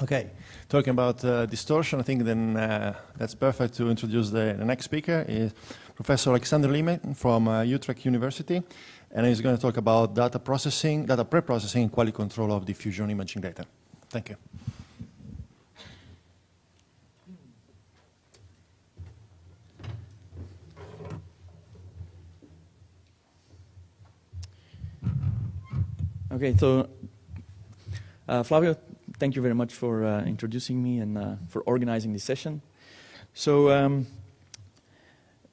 Okay, talking about distortion, I think then that's perfect to introduce the next speaker, is Professor Alexander Lehmann from Utrecht University, and he's going to talk about data processing, data pre-processing, and quality control of diffusion imaging data. Thank you. Okay, so Flavio, thank you very much for introducing me and for organizing this session. So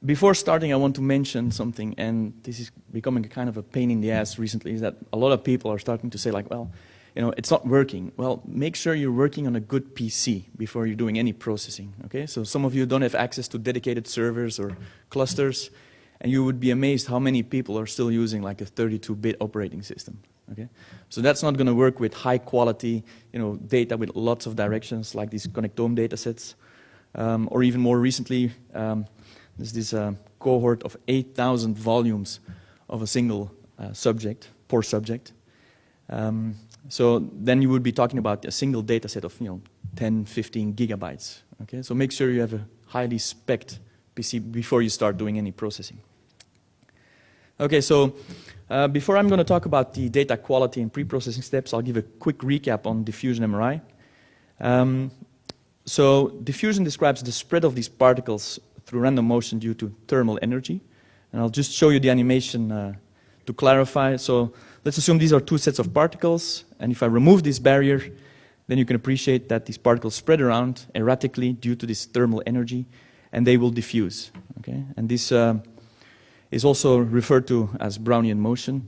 before starting, I want to mention something, and this is becoming a kind of a pain in the ass recently, is that a lot of people are starting to say like, well, you know, it's not working. Well, make sure you're working on a good PC before you're doing any processing, okay? So some of you don't have access to dedicated servers or clusters, and you would be amazed how many people are still using like a 32-bit operating system. Okay, so that's not going to work with high quality, you know, data with lots of directions like these connectome datasets, or even more recently, there's this cohort of 8,000 volumes of a single subject, poor subject. So then you would be talking about a single dataset of 10, 15 gigabytes. Okay, so make sure you have a highly spec'd PC before you start doing any processing. Okay, so before I'm going to talk about the data quality and pre-processing steps, I'll give a quick recap on diffusion MRI. So diffusion describes the spread of these particles through random motion due to thermal energy. And I'll just show you the animation to clarify. So let's assume these are two sets of particles, and if I remove this barrier, then you can appreciate that these particles spread around erratically due to this thermal energy, and they will diffuse. Okay? And this is also referred to as Brownian motion,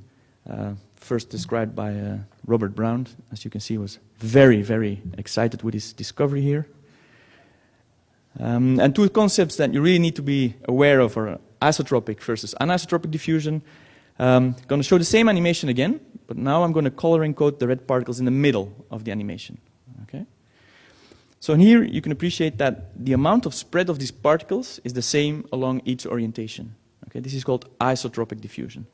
first described by Robert Brown. As you can see, he was very, very excited with his discovery here. And two concepts that you really need to be aware of are isotropic versus anisotropic diffusion. I'm going to show the same animation again, but now I'm going to color encode the red particles in the middle of the animation. Okay? So here you can appreciate that the amount of spread of these particles is the same along each orientation. Okay, this is called isotropic diffusion.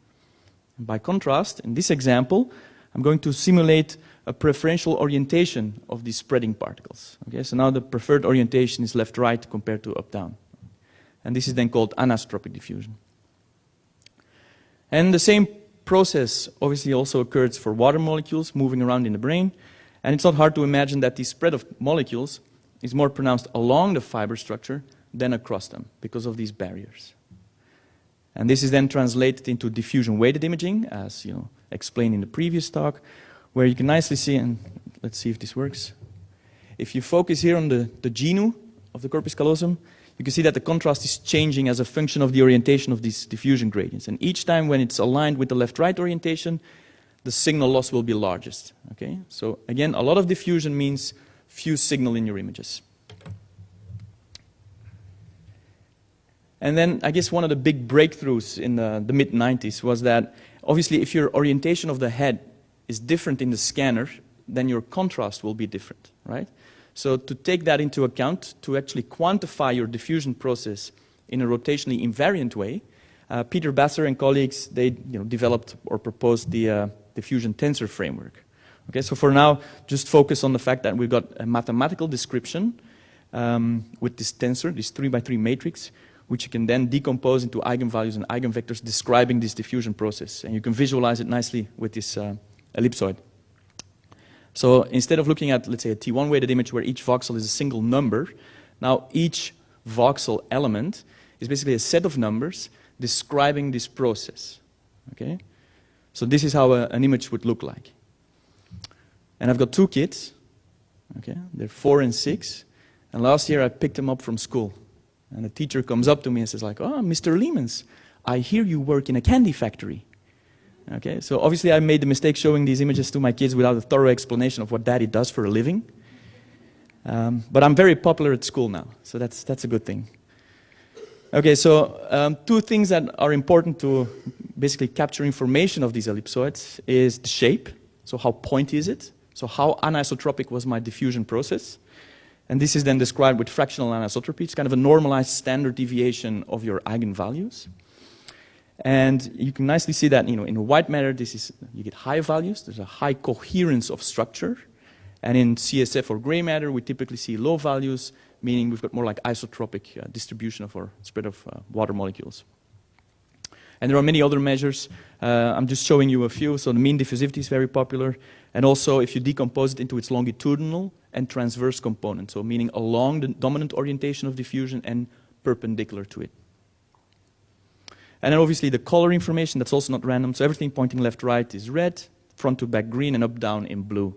And by contrast, in this example, I'm going to simulate a preferential orientation of these spreading particles. Okay, so now the preferred orientation is left-right compared to up-down. And this is then called anisotropic diffusion. And the same process obviously also occurs for water molecules moving around in the brain. And it's not hard to imagine that the spread of molecules is more pronounced along the fiber structure than across them because of these barriers. And this is then translated into diffusion-weighted imaging, as explained in the previous talk, where you can nicely see, and let's see if this works. If you focus here on the genu of the corpus callosum, you can see that the contrast is changing as a function of the orientation of these diffusion gradients. And each time when it's aligned with the left-right orientation, the signal loss will be largest. Okay? So again, a lot of diffusion means few signal in your images. And then I guess one of the big breakthroughs in the mid-90s was that obviously if your orientation of the head is different in the scanner, then your contrast will be different, right? So to take that into account, to actually quantify your diffusion process in a rotationally invariant way, Peter Basser and colleagues, they developed or proposed the diffusion tensor framework. Okay, so for now, just focus on the fact that we've got a mathematical description with this tensor, this 3x3 matrix, which you can then decompose into eigenvalues and eigenvectors describing this diffusion process. And you can visualize it nicely with this ellipsoid. So instead of looking at, let's say, a T1 weighted image where each voxel is a single number, now each voxel element is basically a set of numbers describing this process. Okay? So this is how an image would look like. And I've got two kids. Okay? They're 4 and 6. And last year I picked them up from school. And the teacher comes up to me and says like, "Oh, Mr. Leemans, I hear you work in a candy factory." Okay, so obviously I made the mistake showing these images to my kids without a thorough explanation of what Daddy does for a living. But I'm very popular at school now, so that's a good thing. Okay, so two things that are important to basically capture information of these ellipsoids is the shape, so how pointy is it? So how anisotropic was my diffusion process? And this is then described with fractional anisotropy. It's kind of a normalized standard deviation of your eigenvalues. And you can nicely see that in white matter, you get high values. There's a high coherence of structure. And in CSF or gray matter, we typically see low values, meaning we've got more like isotropic distribution of our spread of water molecules. And there are many other measures. I'm just showing you a few. So the mean diffusivity is very popular. And also, if you decompose it into its longitudinal and transverse component, so meaning along the dominant orientation of diffusion and perpendicular to it. And then obviously the color information, that's also not random. So everything pointing left, right is red, front to back green, and up, down in blue.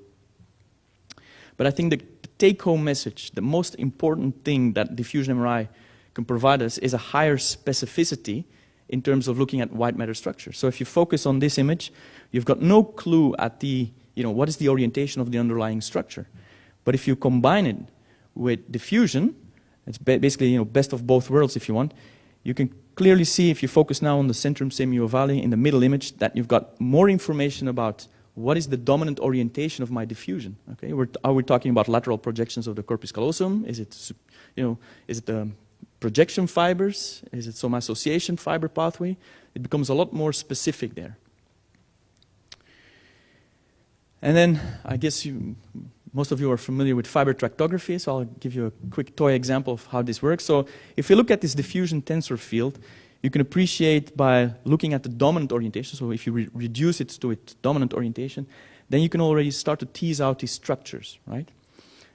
But I think the take-home message, the most important thing that diffusion MRI can provide us is a higher specificity in terms of looking at white matter structure. So if you focus on this image, you've got no clue at the, what is the orientation of the underlying structure. But if you combine it with diffusion, it's basically, best of both worlds if you want, you can clearly see, if you focus now on the centrum semi-ovale in the middle image, that you've got more information about what is the dominant orientation of my diffusion. Okay, are we talking about lateral projections of the corpus callosum? Is it, is it the projection fibers? Is it some association fiber pathway? It becomes a lot more specific there. And then, I guess most of you are familiar with fiber tractography, so I'll give you a quick toy example of how this works. So if you look at this diffusion tensor field, you can appreciate by looking at the dominant orientation. So if you reduce it to its dominant orientation, then you can already start to tease out these structures, right?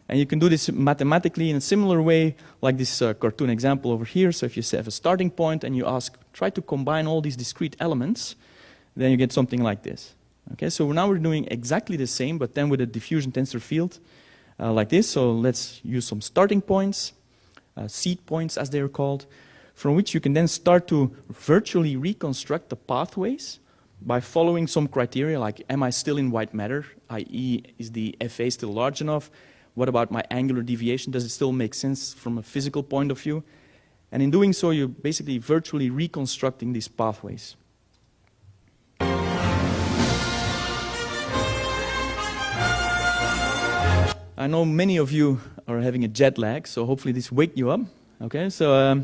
And you can do this mathematically in a similar way, like this cartoon example over here. So if you have a starting point and you try to combine all these discrete elements, then you get something like this. Okay, so now we're doing exactly the same, but then with a diffusion tensor field like this. So let's use some starting points, seed points as they're called, from which you can then start to virtually reconstruct the pathways by following some criteria like, am I still in white matter, i.e. is the FA still large enough? What about my angular deviation? Does it still make sense from a physical point of view? And in doing so, you're basically virtually reconstructing these pathways. I know many of you are having a jet lag, so hopefully this wakes you up. Okay, so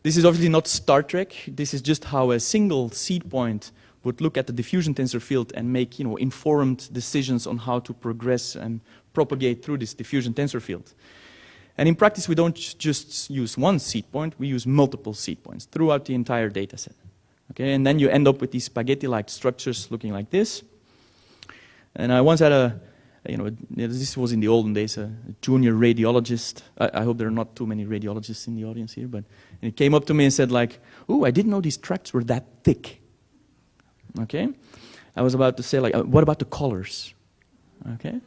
this is obviously not Star Trek. This is just how a single seed point would look at the diffusion tensor field and make, informed decisions on how to progress and propagate through this diffusion tensor field. And in practice, we don't just use one seed point, we use multiple seed points throughout the entire data set. Okay, and then you end up with these spaghetti-like structures looking like this. And I once had this was in the olden days, a junior radiologist. I hope there are not too many radiologists in the audience here, but he came up to me and said like, "Ooh, I didn't know these tracts were that thick." Okay? I was about to say like, what about the colors? Okay?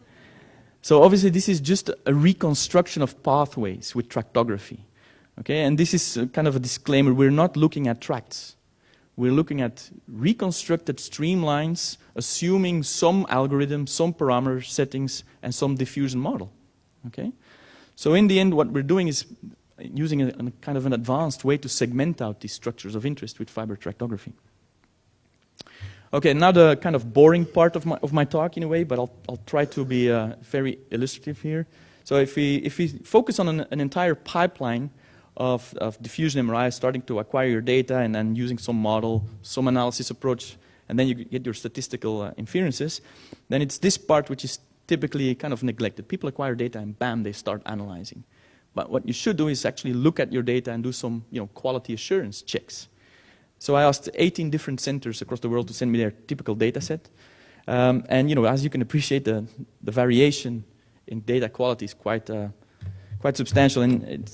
So obviously this is just a reconstruction of pathways with tractography. Okay? And this is kind of a disclaimer, we're not looking at tracts. We're looking at reconstructed streamlines, assuming some algorithm, some parameter settings, and some diffusion model. Okay? So in the end, what we're doing is using a kind of an advanced way to segment out these structures of interest with fiber tractography. Okay, now the kind of boring part of my talk in a way, but I'll try to be very illustrative here. So if we focus on an entire pipeline of diffusion MRI, starting to acquire your data and then using some model, some analysis approach, and then you get your statistical inferences, then it's this part which is typically kind of neglected. People acquire data and bam, they start analyzing. But what you should do is actually look at your data and do some quality assurance checks. So I asked 18 different centers across the world to send me their typical data set. And as you can appreciate, the variation in data quality is quite substantial. And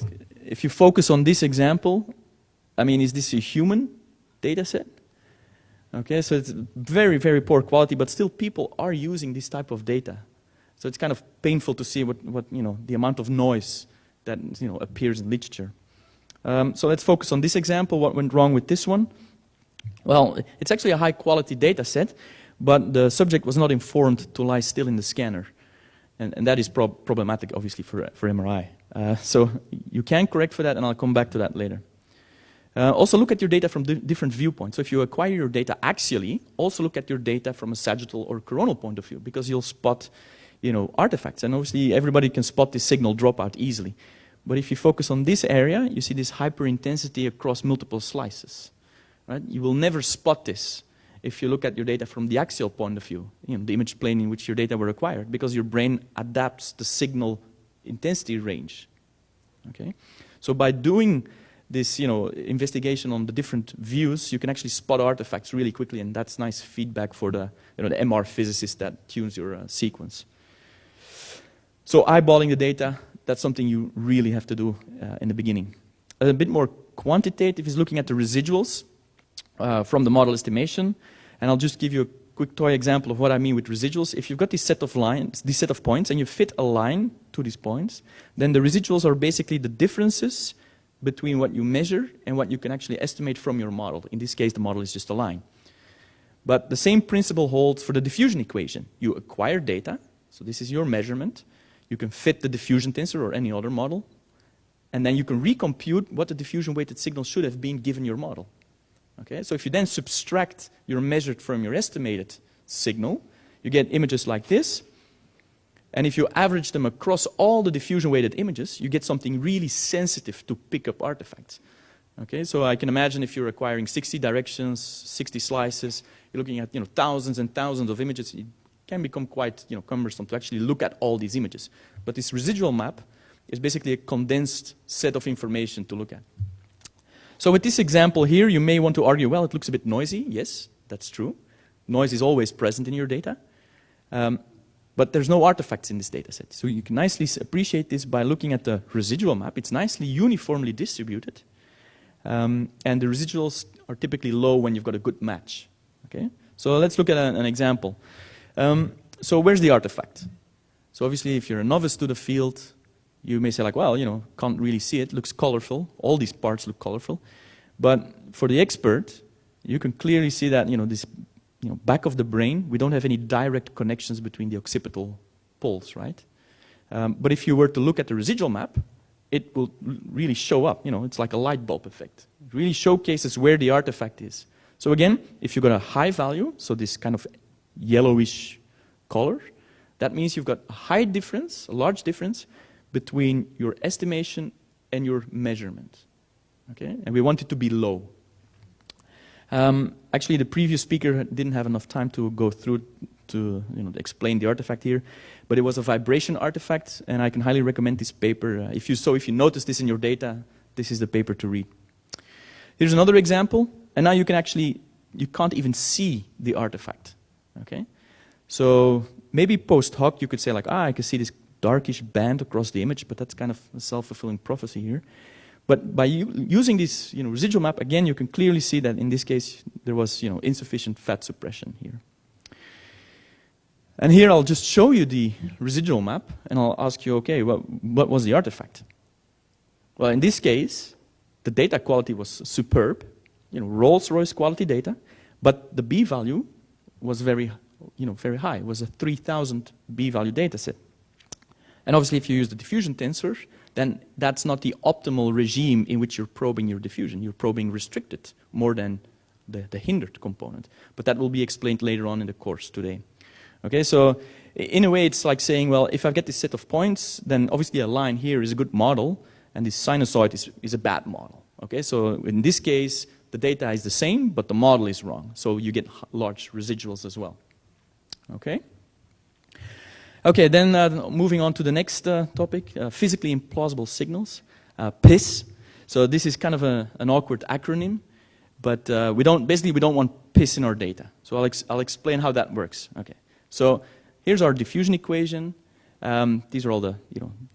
if you focus on this example, is this a human data set? Okay, so it's very, very poor quality, but still people are using this type of data. So it's kind of painful to see what the amount of noise that appears in literature. So let's focus on this example. What went wrong with this one? Well, it's actually a high-quality data set, but the subject was not informed to lie still in the scanner. And that is problematic, obviously, for MRI. So you can correct for that, and I'll come back to that later. Also look at your data from different viewpoints. So if you acquire your data axially, also look at your data from a sagittal or coronal point of view, because you'll spot artifacts. And obviously, everybody can spot this signal dropout easily. But if you focus on this area, you see this hyperintensity across multiple slices. Right? You will never spot this if you look at your data from the axial point of view, the image plane in which your data were acquired, because your brain adapts the signal intensity range. Okay? So by doing this investigation on the different views, you can actually spot artifacts really quickly, and that's nice feedback for the MR physicist that tunes your sequence. So eyeballing the data, that's something you really have to do in the beginning. A bit more quantitative is looking at the residuals from the model estimation, and I'll just give you a quick toy example of what I mean with residuals. If you've got this set of points, and you fit a line to these points, then the residuals are basically the differences between what you measure and what you can actually estimate from your model. In this case, the model is just a line. But the same principle holds for the diffusion equation. You acquire data, so this is your measurement. You can fit the diffusion tensor or any other model, and then you can recompute what the diffusion-weighted signal should have been given your model. Okay? So if you then subtract your measured from your estimated signal, you get images like this. And if you average them across all the diffusion-weighted images, you get something really sensitive to pick up artifacts. Okay, so I can imagine if you're acquiring 60 directions, 60 slices, you're looking at thousands and thousands of images. It can become quite cumbersome to actually look at all these images. But this residual map is basically a condensed set of information to look at. So with this example here, you may want to argue, well, it looks a bit noisy. Yes, that's true. Noise is always present in your data. But there's no artifacts in this data set. So you can nicely appreciate this by looking at the residual map. It's nicely uniformly distributed. And the residuals are typically low when you've got a good match. Okay? So let's look at an example. So where's the artifact? So obviously, if you're a novice to the field, you may say like, well, can't really see it. Looks colorful. All these parts look colorful. But for the expert, you can clearly see that, this back of the brain, we don't have any direct connections between the occipital poles, right? But if you were to look at the residual map, it will really show up. It's like a light bulb effect. It really showcases where the artifact is. So again, if you've got a high value, so this kind of yellowish color, that means you've got a high difference, a large difference, between your estimation and your measurement. Okay? And we want it to be low. Actually, the previous speaker didn't have enough time to go through to explain the artifact here, but it was a vibration artifact, and I can highly recommend this paper. If you notice this in your data, this is the paper to read. Here's another example, and now you can't even see the artifact. Okay, so maybe post hoc you could say like, I can see this darkish band across the image, but that's kind of a self-fulfilling prophecy here. But by using this residual map, again, you can clearly see that in this case there was insufficient fat suppression here. And here I'll just show you the residual map, and I'll ask you, okay, what was the artifact? Well, in this case, the data quality was superb, Rolls-Royce quality data, but the B-value was very high. It was a 3,000 B-value data set. And obviously, if you use the diffusion tensor, then that's not the optimal regime in which you're probing your diffusion. You're probing restricted more than the hindered component. But that will be explained later on in the course today. Okay, so in a way, it's like saying, well, if I get this set of points, then obviously a line here is a good model, and this sinusoid is a bad model. Okay, so in this case, the data is the same, but the model is wrong. So you get large residuals as well. Okay? Okay, then moving on to the next topic, physically implausible signals, PIS. So this is kind of an awkward acronym, but we don't want PIS in our data. So I'll explain how that works. Okay, so here's our diffusion equation. These are all the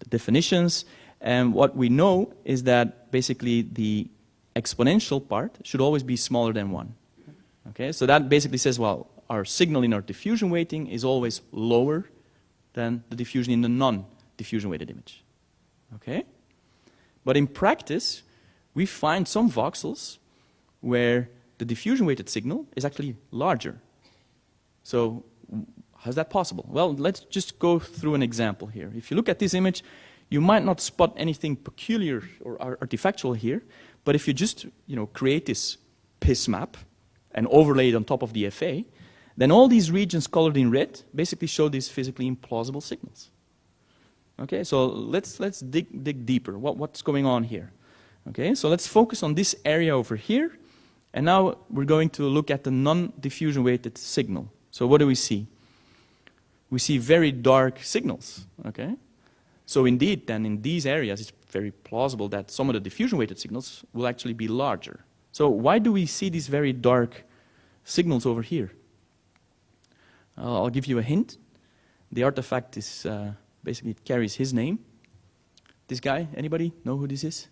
definitions, and what we know is that basically the exponential part should always be smaller than 1. Okay, so that basically says, well, our signal in our diffusion weighting is always lower than the diffusion in the non-diffusion weighted image. Okay? But in practice, we find some voxels where the diffusion weighted signal is actually larger. So how's that possible? Well, let's just go through an example here. If you look at this image, you might not spot anything peculiar or artifactual here, but if you just create this PIS map and overlay it on top of the FA, then all these regions colored in red basically show these physically implausible signals. Okay, so let's dig deeper. What's going on here? Okay, so let's focus on this area over here, And now we're going to look at the non-diffusion weighted signal. So what do we see? We see very dark signals, okay? So indeed, then in these areas, it's very plausible that some of the diffusion-weighted signals will actually be larger. So why do we see these very dark signals over here? I'll give you a hint. The artifact is basically, it carries his name. This guy, anybody know who this is?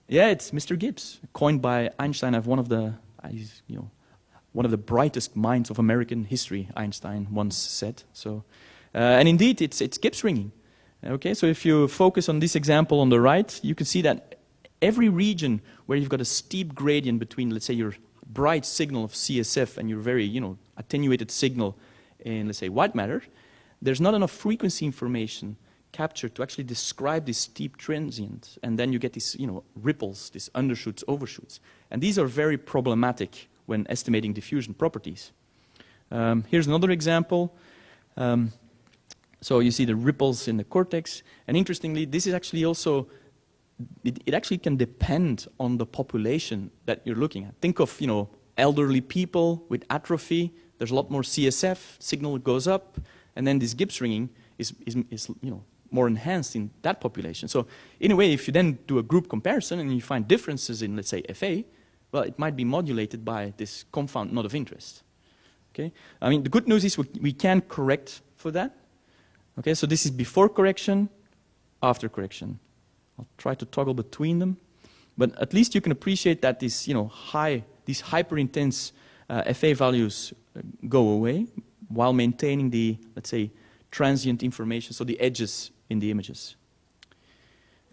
Yeah, it's Mr. Gibbs, coined by Einstein as one of the brightest minds of American history, Einstein once said. So, and indeed, it's Gibbs ringing. Okay, so if you focus on this example on the right, you can see that every region where you've got a steep gradient between, let's say, your bright signal of CSF and your very, attenuated signal in, let's say, white matter, there's not enough frequency information captured to actually describe this steep transient, and then you get these, ripples, these undershoots, overshoots, and these are very problematic when estimating diffusion properties. Here's another example. So you see the ripples in the cortex, and interestingly, this is actually also, it actually can depend on the population that you're looking at. Think of, elderly people with atrophy. There's a lot more CSF, signal goes up, and then this Gibbs ringing is more enhanced in that population. So in a way, if you then do a group comparison and you find differences in, let's say, FA, well, it might be modulated by this confound not of interest. Okay? I mean, the good news is we can correct for that. Okay, so this is before correction, after correction. I'll try to toggle between them, but at least you can appreciate that these, these hyper-intense FA values go away while maintaining the, let's say, transient information, so the edges in the images.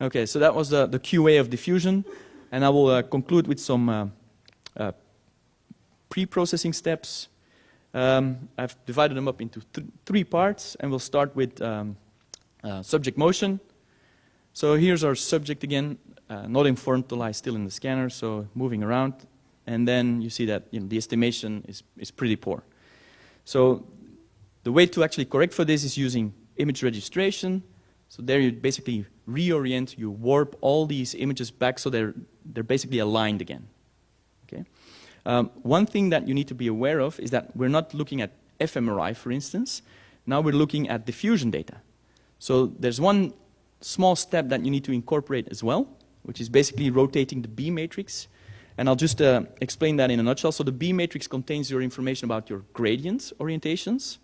Okay, so that was the QA of diffusion, and I will conclude with some pre-processing steps. I've divided them up into three parts, and we'll start with subject motion. So here's our subject again, not informed to lie still in the scanner, so moving around, and then you see that the estimation is pretty poor. So the way to actually correct for this is using image registration. So there you basically reorient, you warp all these images back so they're basically aligned again. Okay? One thing that you need to be aware of is that we're not looking at fMRI, for instance. Now we're looking at diffusion data. So there's one small step that you need to incorporate as well, which is basically rotating the B matrix. And I'll just explain that in a nutshell. So the B matrix contains your information about your gradient orientations.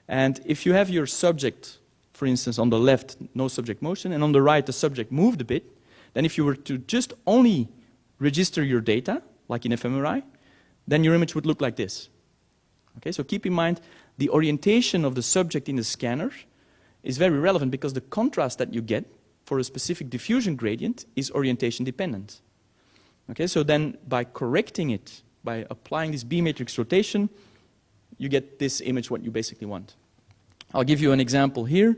And if you have your subject, for instance, on the left, no subject motion, and on the right, the subject moved a bit, then if you were to just only register your data, like in fMRI, then your image would look like this. Okay, so keep in mind, the orientation of the subject in the scanner is very relevant because the contrast that you get for a specific diffusion gradient is orientation dependent. Okay, so then by correcting it, by applying this B matrix rotation, you get this image what you basically want. I'll give you an example here.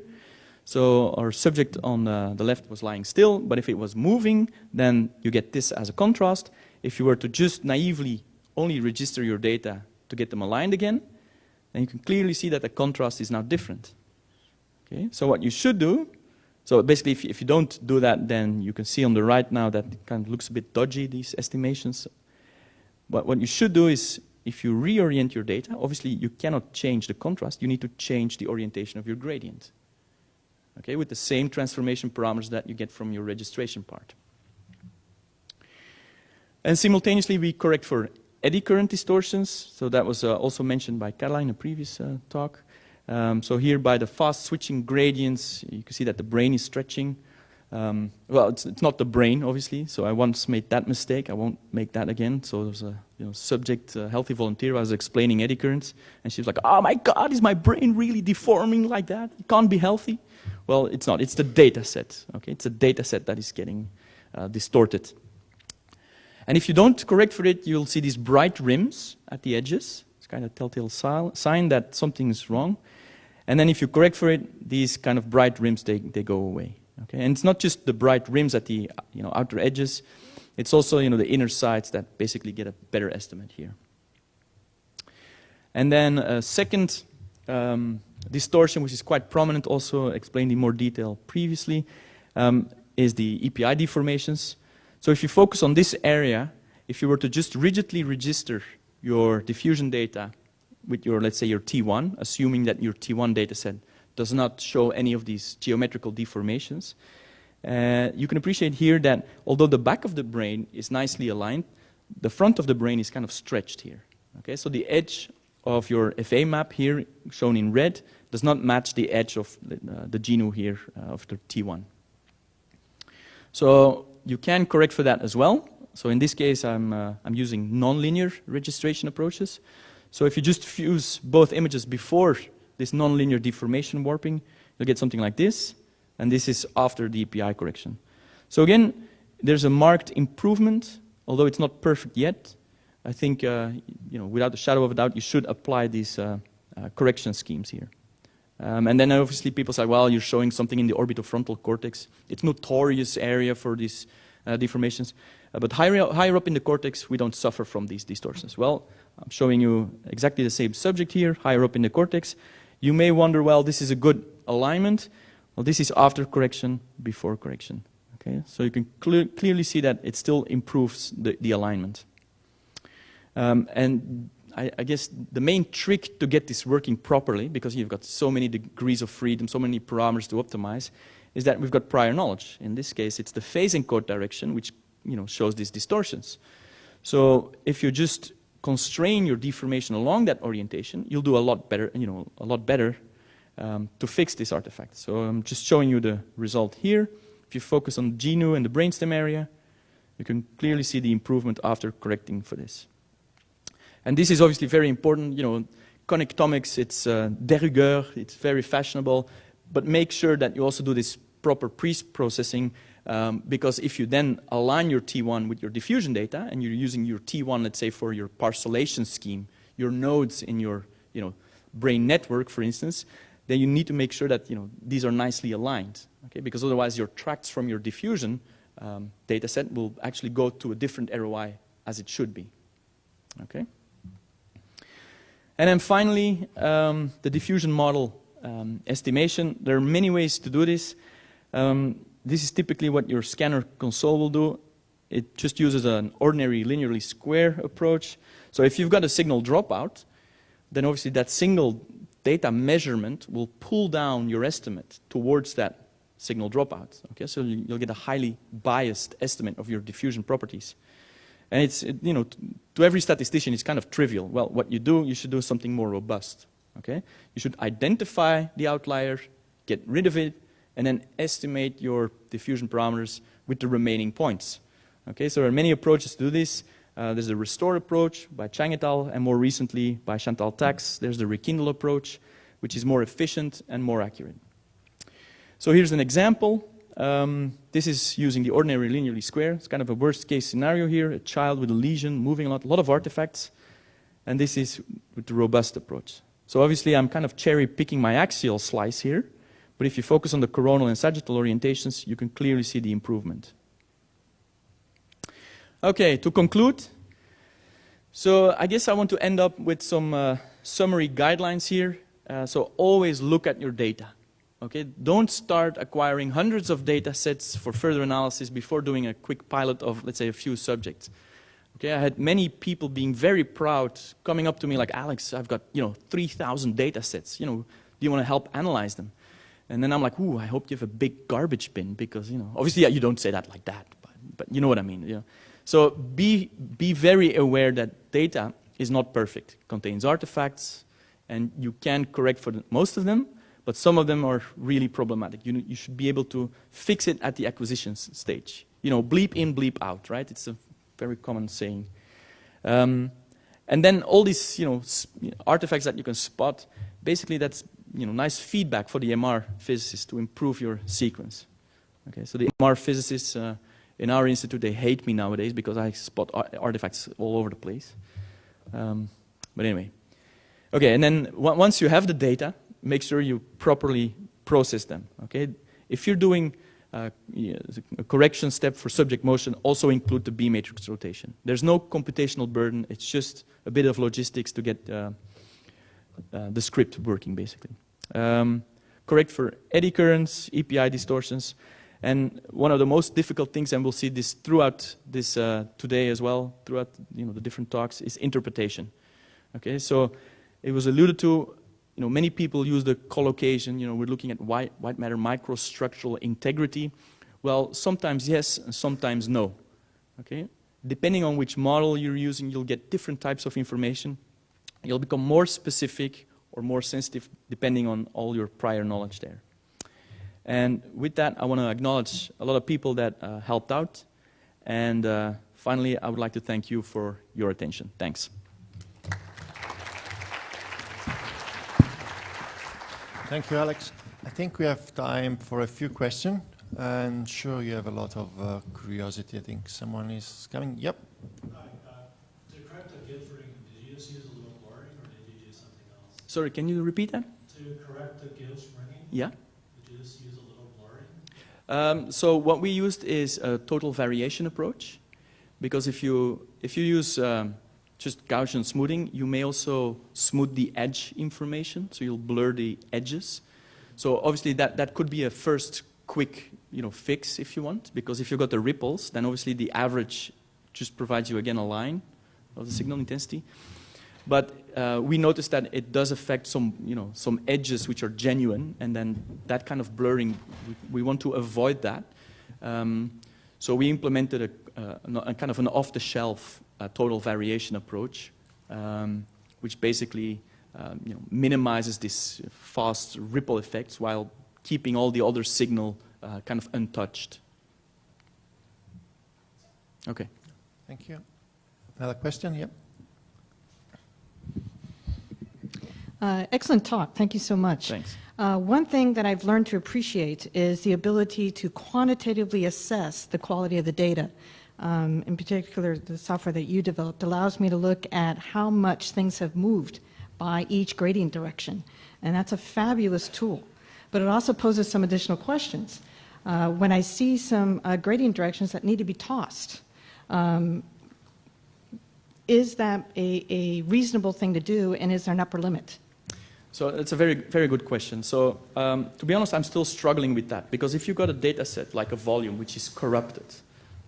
So our subject on the left was lying still, but if it was moving, then you get this as a contrast. If you were to just naively only register your data to get them aligned again, then you can clearly see that the contrast is now different. Okay, so what you should do, so basically if you don't do that, then you can see on the right now that it kind of looks a bit dodgy, these estimations. But what you should do is, if you reorient your data, obviously you cannot change the contrast, you need to change the orientation of your gradient. Okay, with the same transformation parameters that you get from your registration part. And simultaneously we correct for eddy current distortions, so that was also mentioned by Caroline in a previous talk. So here by the fast switching gradients, you can see that the brain is stretching. Well, it's not the brain, obviously, so I once made that mistake. I won't make that again. So there was a subject, a healthy volunteer, I was explaining eddy currents, and she was like, oh my God, is my brain really deforming like that? It can't be healthy. Well, it's not. It's the data set. Okay? It's a data set that is getting distorted. And if you don't correct for it, you'll see these bright rims at the edges. It's kind of a telltale sign that something's wrong. And then if you correct for it, these kind of bright rims, they go away. Okay? And it's not just the bright rims at the outer edges. It's also the inner sides that basically get a better estimate here. And then a second distortion, which is quite prominent, also explained in more detail previously, is the EPI deformations. So if you focus on this area, if you were to just rigidly register your diffusion data with your, let's say, your T1, assuming that your T1 dataset does not show any of these geometrical deformations, you can appreciate here that although the back of the brain is nicely aligned, the front of the brain is kind of stretched here. Okay, so the edge of your FA map here, shown in red, does not match the edge of the GNU here of the T1. So you can correct for that as well. So in this case, I'm using nonlinear registration approaches. So if you just fuse both images before this nonlinear deformation warping, you'll get something like this, and this is after the API correction. So again, there's a marked improvement, although it's not perfect yet. I think, without a shadow of a doubt, you should apply these correction schemes here. And then obviously people say, well, you're showing something in the orbitofrontal cortex. It's notorious area for these deformations. But higher up in the cortex, we don't suffer from these distortions. Well, I'm showing you exactly the same subject here, higher up in the cortex. You may wonder, well, this is a good alignment. Well, this is after correction, before correction. Okay? So you can clearly see that it still improves the alignment. And I guess the main trick to get this working properly, because you've got so many degrees of freedom, so many parameters to optimize, is that we've got prior knowledge. In this case, it's the phase encode direction, which shows these distortions. So if you just constrain your deformation along that orientation, you'll do a lot better, to fix this artifact. So I'm just showing you the result here. If you focus on the GNU and the brainstem area, you can clearly see the improvement after correcting for this. And this is obviously very important. Connectomics, it's de rigueur, it's very fashionable, but make sure that you also do this proper pre-processing, because if you then align your T1 with your diffusion data, and you're using your T1, let's say, for your parcellation scheme, your nodes in your brain network, for instance, then you need to make sure that these are nicely aligned, okay? Because otherwise your tracts from your diffusion data set will actually go to a different ROI as it should be, okay? And then finally, the diffusion model estimation. There are many ways to do this. This is typically what your scanner console will do. It just uses an ordinary linearly square approach. So if you've got a signal dropout, then obviously that single data measurement will pull down your estimate towards that signal dropout. Okay, so you'll get a highly biased estimate of your diffusion properties. And it's, to every statistician, it's kind of trivial. Well, what you should do something more robust. Okay? You should identify the outlier, get rid of it, and then estimate your diffusion parameters with the remaining points. Okay? So there are many approaches to do this. There's the restore approach by Chang et al., and more recently by Chantal Tax. There's the rekindle approach, which is more efficient and more accurate. So here's an example. This is using the ordinary linearly square. It's kind of a worst case scenario here, a child with a lesion moving a lot of artifacts. And this is with the robust approach. So obviously I'm kind of cherry picking my axial slice here, but if you focus on the coronal and sagittal orientations, you can clearly see the improvement. Okay, to conclude, so I guess I want to end up with some summary guidelines here. So always look at your data. Okay, don't start acquiring hundreds of data sets for further analysis before doing a quick pilot of, let's say, a few subjects. Okay, I had many people being very proud, coming up to me like, Alex, I've got 3,000 data sets. Do you want to help analyze them? And then I'm like, ooh, I hope you have a big garbage bin because obviously you don't say that like that, but you know what I mean. So be very aware that data is not perfect. It contains artifacts, and you can correct for most of them. But some of them are really problematic. You should be able to fix it at the acquisition stage. Bleep in, bleep out, right? It's a very common saying. And then all these, artifacts that you can spot, basically that's, nice feedback for the MR physicist to improve your sequence. Okay, so the MR physicists in our institute, they hate me nowadays because I spot artifacts all over the place. But anyway. Okay, and then once you have the data, make sure you properly process them. Okay, if you're doing a correction step for subject motion, also include the B matrix rotation. There's no computational burden. It's just a bit of logistics to get the script working, basically. Correct for eddy currents, EPI distortions, And one of the most difficult things, and we'll see this throughout this today as well, throughout the different talks, is interpretation. Okay, so it was alluded to. Many people use the collocation. We're looking at white matter microstructural integrity. Well, sometimes yes, and sometimes no. Okay, depending on which model you're using, you'll get different types of information. You'll become more specific or more sensitive depending on all your prior knowledge there. And with that, I want to acknowledge a lot of people that helped out. And finally, I would like to thank you for your attention. Thanks. Thank you, Alex. I think we have time for a few questions. I'm sure you have a lot of curiosity. I think someone is coming. Yep. Hi. To correct the Gibbs ring, did you just use a little blurring or did you do something else? Sorry, can you repeat that? To correct the Gibbs ringing? Yeah. Did you just use a little blurring? So what we used is a total variation approach, because if you use just Gaussian smoothing, you may also smooth the edge information, so you'll blur the edges. So obviously that could be a first quick fix if you want, because if you've got the ripples, then obviously the average just provides you again a line of the signal intensity. But we noticed that it does affect some edges which are genuine, and then that kind of blurring, we want to avoid that. So we implemented a kind of an off-the-shelf total variation approach, which basically minimizes these fast ripple effects while keeping all the other signal kind of untouched. Okay. Thank you. Another question? Yep. Excellent talk. Thank you so much. Thanks. One thing that I've learned to appreciate is the ability to quantitatively assess the quality of the data. In particular, the software that you developed allows me to look at how much things have moved by each gradient direction. And that's a fabulous tool. But it also poses some additional questions. When I see some gradient directions that need to be tossed, is that a reasonable thing to do, and is there an upper limit? So it's a very, very good question. So to be honest, I'm still struggling with that, because if you've got a data set like a volume which is corrupted,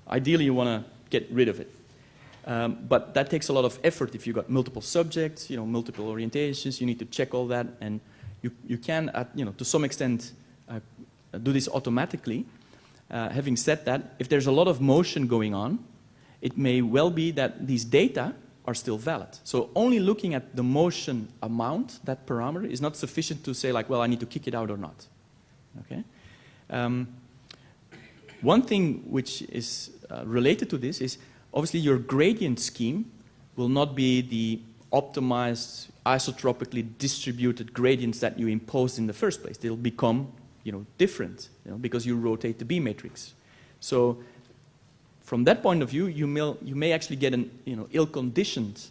ideally you want to get rid of it. But that takes a lot of effort if you've got multiple subjects, multiple orientations. You need to check all that, and you can, to some extent, do this automatically. Having said that, if there's a lot of motion going on, it may well be that these data are still valid. So only looking at the motion amount, that parameter, is not sufficient to say, like, well, I need to kick it out or not. Okay? One thing which is related to this is, obviously, your gradient scheme will not be the optimized, isotropically distributed gradients that you imposed in the first place. They'll become, different, because you rotate the B matrix. So from that point of view, you may actually get an, ill-conditioned,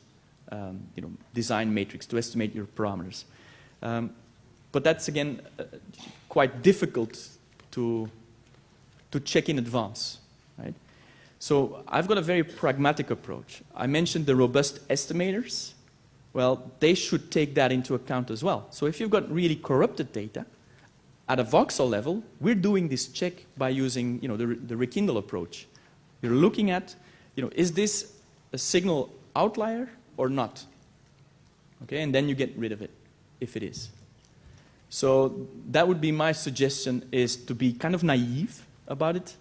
design matrix to estimate your parameters. But that's again quite difficult to check in advance, right? So I've got a very pragmatic approach. I mentioned the robust estimators. Well, they should take that into account as well. So if you've got really corrupted data, at a voxel level, we're doing this check by using, the rekindle approach. You're looking at, is this a signal outlier or not? Okay, and then you get rid of it, if it is. So that would be my suggestion, is to be kind of naive about it.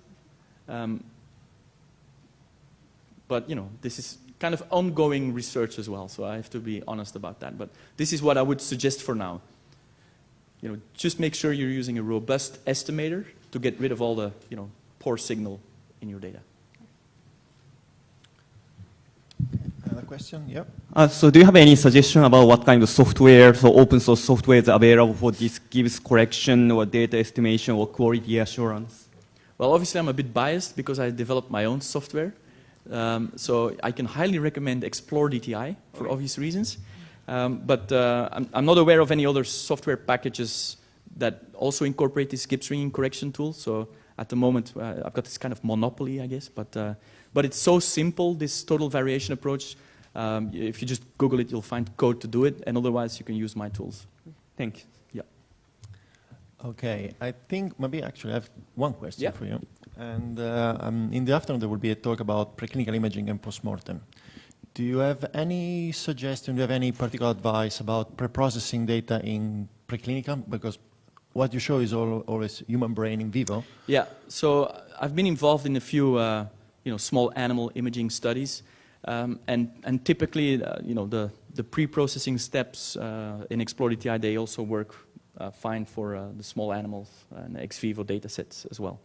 But, this is kind of ongoing research as well, so I have to be honest about that. But this is what I would suggest for now. Just make sure you're using a robust estimator to get rid of all the, poor signal in your data. Another question? Yep. So do you have any suggestion about what kind of software, so open source software is available for this gives correction or data estimation or quality assurance? Well, obviously I'm a bit biased because I developed my own software. So I can highly recommend Explore DTI for obvious reasons. But I'm not aware of any other software packages that also incorporate this Gibbs ringing correction tool. So at the moment, I've got this kind of monopoly, I guess. But it's so simple, this total variation approach. If you just Google it, you'll find code to do it. And otherwise, you can use my tools. Thank you. Yeah. Okay, I think maybe actually I have one question Yeah. for you. And in the afternoon there will be a talk about preclinical imaging and postmortem. Do you have any suggestion, do you have any particular advice about pre-processing data in preclinical? Because what you show is always human brain in vivo. Yeah, so I've been involved in a few small animal imaging studies. And typically, the pre-processing steps in exploratory, they also work fine for the small animals and ex-vivo datasets as well.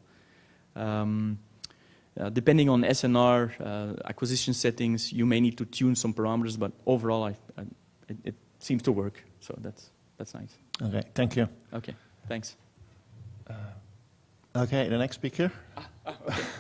Depending on SNR acquisition settings, you may need to tune some parameters, but overall, it seems to work. So that's nice. Okay, thank you. Okay, thanks. Okay, the next speaker.